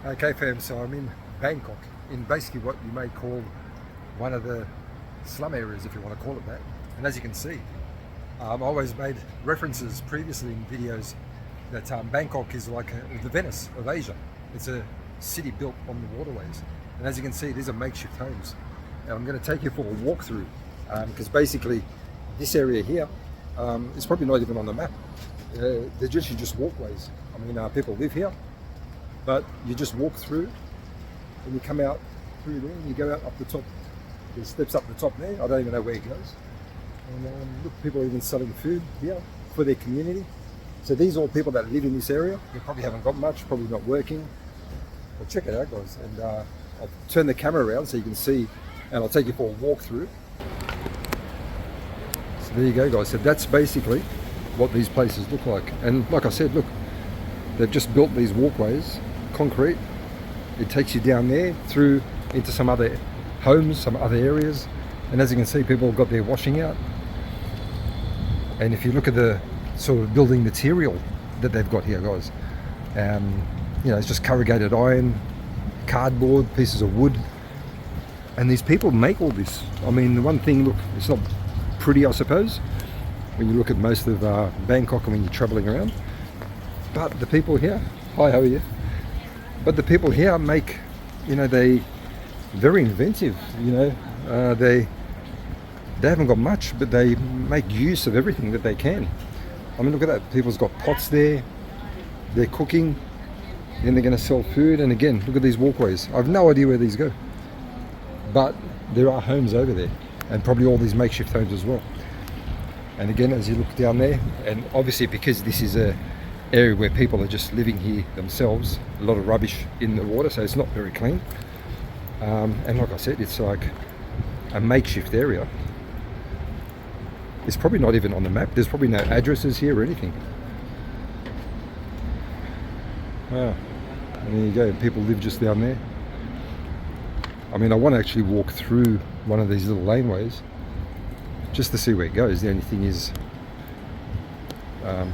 Okay fam, so I'm in Bangkok, in basically what you may call one of the slum areas, if you want to call it that. And as you can see, I always made references previously in videos that Bangkok is like the Venice of Asia. It's a city built on the waterways. And as you can see, these are makeshift homes. And I'm going to take you for a walkthrough because basically this area here is probably not even on the map. They're just walkways. I mean, people live here, but you just walk through and you come out through there and you go out up the top. There's steps up the top there. I don't even know where it goes. And look, people are even selling food here for their community. So these are all people that live in this area. They probably haven't got much, probably not working. But check it out, guys. And I'll turn the camera around so you can see, and I'll take you for a walkthrough. So there you go, guys. So that's basically what these places look like. And like I said, look, they've just built these walkways, concrete. It takes you down there through into some other homes, some other areas. And as you can see, people have got their washing out. And if you look at the sort of building material that they've got here, guys, you know, it's just corrugated iron, cardboard, pieces of wood. And these people make all this. I mean, the one thing, look, it's not pretty, I suppose, when you look at most of Bangkok and when you're traveling around. But the people here, hi, how are you? But the people here make, you know, they very inventive, you know. They haven't got much, but they make use of everything that they can. I mean, look at that. People's got pots there. They're cooking. Then they're going to sell food. And again, look at these walkways. I have no idea where these go. But there are homes over there. And probably all these makeshift homes as well. And again, as you look down there, and obviously because this is a area where people are just living here themselves, a lot of rubbish in the water, so it's not very clean. And like I said, it's like a makeshift area. It's probably not even on the map. There's probably no addresses here or anything. And there you go. People live just down there. I mean, I want to actually walk through one of these little laneways just to see where it goes. The only thing is,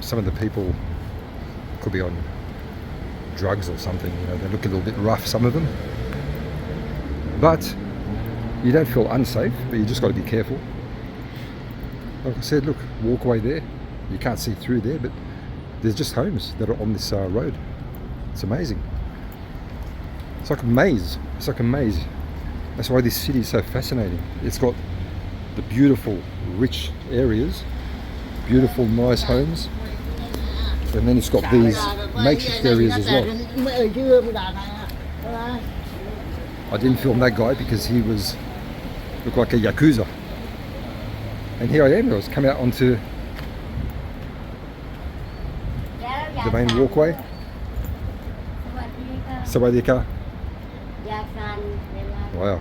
some of the people could be on drugs or something. You know, they look a little bit rough, some of them. But you don't feel unsafe, but you just got to be careful. Like I said, look, walkway there. You can't see through there, but there's just homes that are on this road. It's amazing. It's like a maze. It's like a maze. That's why this city is so fascinating. It's got the beautiful, rich areas, beautiful, nice homes, and then it's got these makeshift areas as well. I didn't film that guy because he looked like a Yakuza. And here I am, I was coming out onto the main walkway. Sawadika. Wow.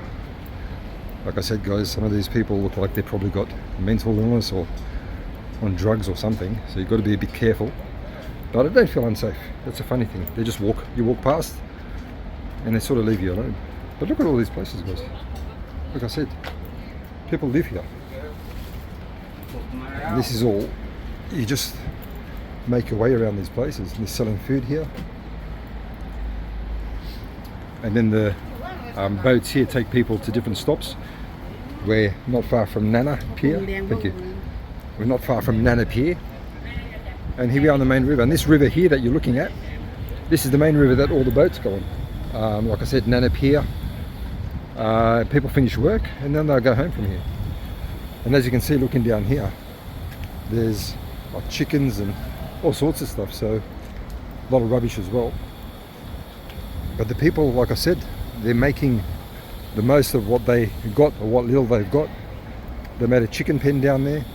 Like I said, guys, some of these people look like they've probably got mental illness or on drugs or something, so you've got to be a bit careful. But I don't feel unsafe. That's a funny thing. They just you walk past and they sort of leave you alone. But look at all these places, guys. Like I said, people live here. And this is all, you just make your way around these places. They're selling food here. And then the boats here take people to different stops. We're not far from Nana Pier. Thank you. We're not far from Nana Pier. And here we are on the main river. And this river here that you're looking at, this is the main river that all the boats go on. Like I said, Nana Pier. People finish work and then they'll go home from here. And as you can see, looking down here, there's like chickens and all sorts of stuff, so a lot of rubbish as well. But the people, like I said, they're making the most of what they got or what little they've got. They made a chicken pen down there.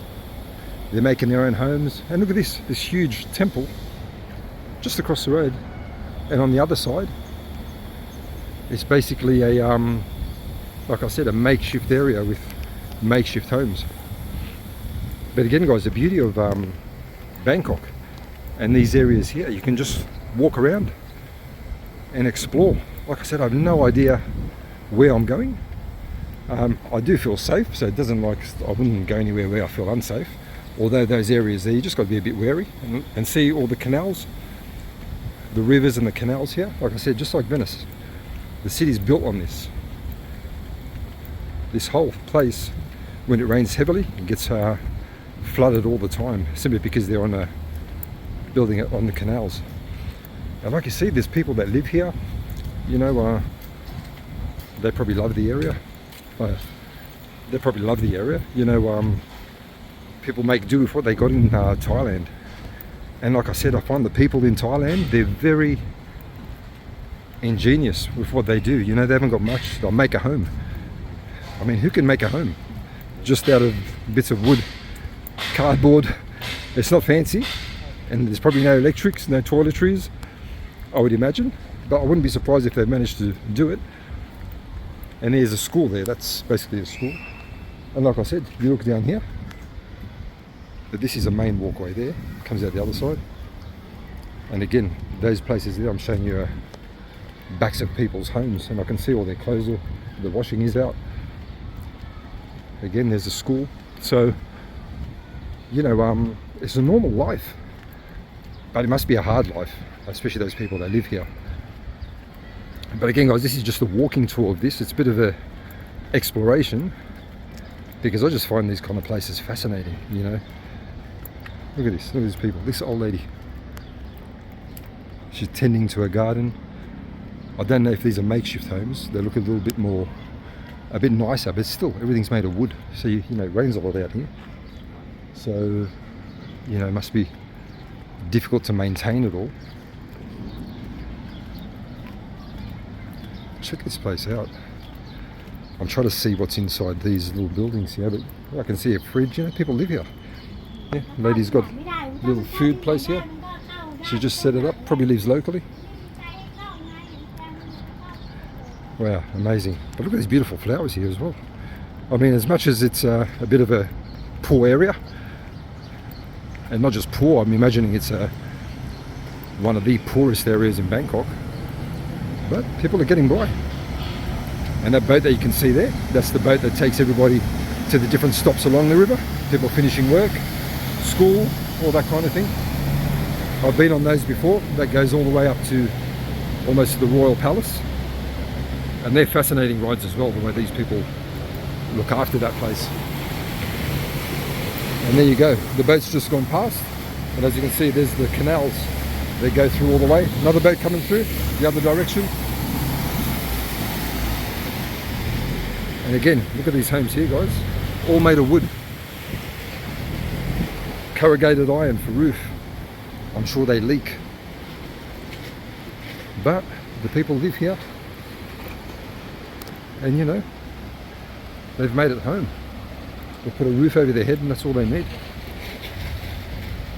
They're making their own homes. And look at this huge temple just across the road. And on the other side, it's basically a, like I said, a makeshift area with makeshift homes. But again, guys, the beauty of Bangkok and these areas here, you can just walk around and explore. Like I said, I have no idea where I'm going. I do feel safe, so it doesn't like, I wouldn't go anywhere where I feel unsafe. Although those areas there, you just got to be a bit wary and see all the canals. the rivers and the canals here. Like I said, just like Venice, the city's built on this. This whole place, when it rains heavily, it gets flooded all the time, simply because they're on building it on the canals. And like you see, there's people that live here, you know, they probably love the area. You know, people make do with what they got in Thailand. And like I said, I find the people in Thailand, they're very ingenious with what they do. You know, they haven't got much. They'll make a home. I mean, who can make a home just out of bits of wood, cardboard? It's not fancy, and there's probably no electrics, no toiletries, I would imagine, but I wouldn't be surprised if they managed to do it. And there's a school there. That's basically a school. And like I said, you look down here, but this is a main walkway there, comes out the other side. And again, those places there, I'm showing you backs of people's homes, and I can see all their clothes, the washing is out. Again, there's a school. So, you know, it's a normal life, but it must be a hard life, especially those people that live here. But again, guys, this is just a walking tour of this. It's a bit of a exploration, because I just find these kind of places fascinating, you know. Look at this, look at these people. This old lady, she's tending to a garden. I don't know if these are makeshift homes. They look a little bit more, a bit nicer, but still, everything's made of wood. So, you know, it rains a lot out here. So, you know, it must be difficult to maintain it all. Check this place out. I'm trying to see what's inside these little buildings here, but I can see a fridge. You know, people live here. Yeah, lady's got a little food place here. She just set it up, probably lives locally. Wow, amazing. But look at these beautiful flowers here as well. I mean, as much as it's a bit of a poor area, and not just poor, I'm imagining it's one of the poorest areas in Bangkok, but people are getting by. And that boat that you can see there, that's the boat that takes everybody to the different stops along the river. People finishing work, school, all that kind of thing. I've been on those before. That goes all the way up to almost to the Royal Palace. And they're fascinating rides as well, the way these people look after that place. And there you go, the boat's just gone past. And as you can see, there's the canals that go through all the way. Another boat coming through the other direction. And again, look at these homes here, guys. All made of wood. Corrugated iron for roof. I'm sure they leak. But the people live here. And you know, they've made it home. They put a roof over their head and that's all they need.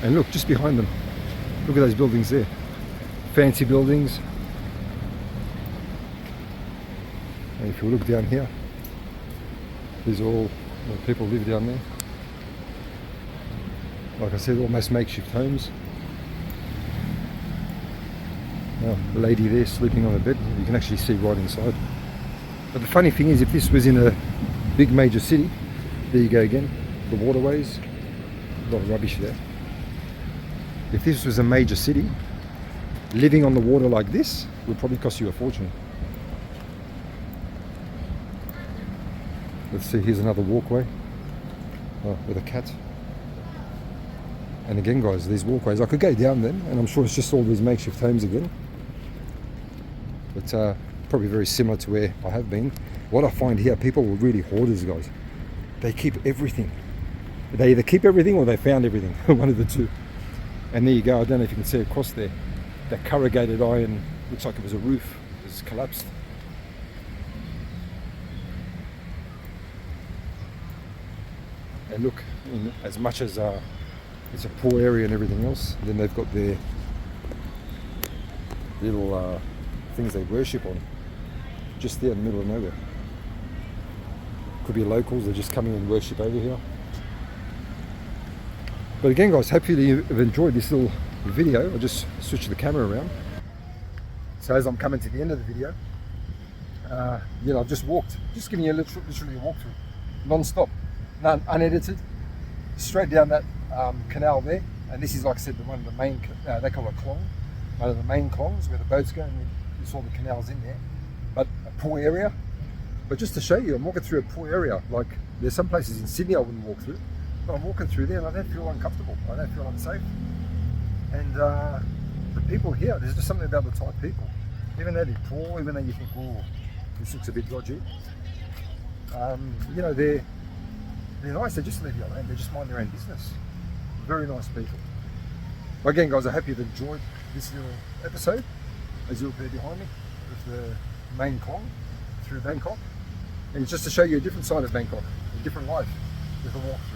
And look, just behind them, look at those buildings there. Fancy buildings. And if you look down here, these are all people live down there. Like I said, almost makeshift homes. Oh, the lady there sleeping on a bed, you can actually see right inside. But the funny thing is, if this was in a big major city, there you go again, the waterways, a lot of rubbish there. If this was a major city, living on the water like this would probably cost you a fortune. Let's see, here's another walkway with a cat. And again, guys, these walkways, I could go down them, and I'm sure it's just all these makeshift homes again. But probably very similar to where I have been. What I find here, people are really hoarders, guys. They keep everything. They either keep everything or they found everything, one of the two. And there you go, I don't know if you can see across there, that corrugated iron, looks like it was a roof, it's collapsed. And look, as much as it's a poor area and everything else, then they've got their little things they worship on, just there in the middle of nowhere. Could be locals, they're just coming and worship over here. But again, guys, hopefully you've enjoyed this little video. I'll just switch the camera around. So as I'm coming to the end of the video, you know, I've just walked, just giving you literally a walkthrough, non-stop, unedited, straight down that canal there. And this is, like I said, one of the main, they call it khlong. one of the main khlongs where the boats go, and you saw the canals in there. But a poor area. But just to show you, I'm walking through a poor area. Like, there's some places in Sydney I wouldn't walk through, but I'm walking through there and I don't feel uncomfortable. I don't feel unsafe. And the people here, there's just something about the Thai people. Even though they're poor, even though you think, oh, this looks a bit dodgy, you know, they're nice. They just leave you alone. They just mind their own business. Very nice people. Again, guys, I hope you've enjoyed this little episode, as you'll hear behind me, of the main khlong through Bangkok. And it's just to show you a different side of Bangkok, a different life with a walk through.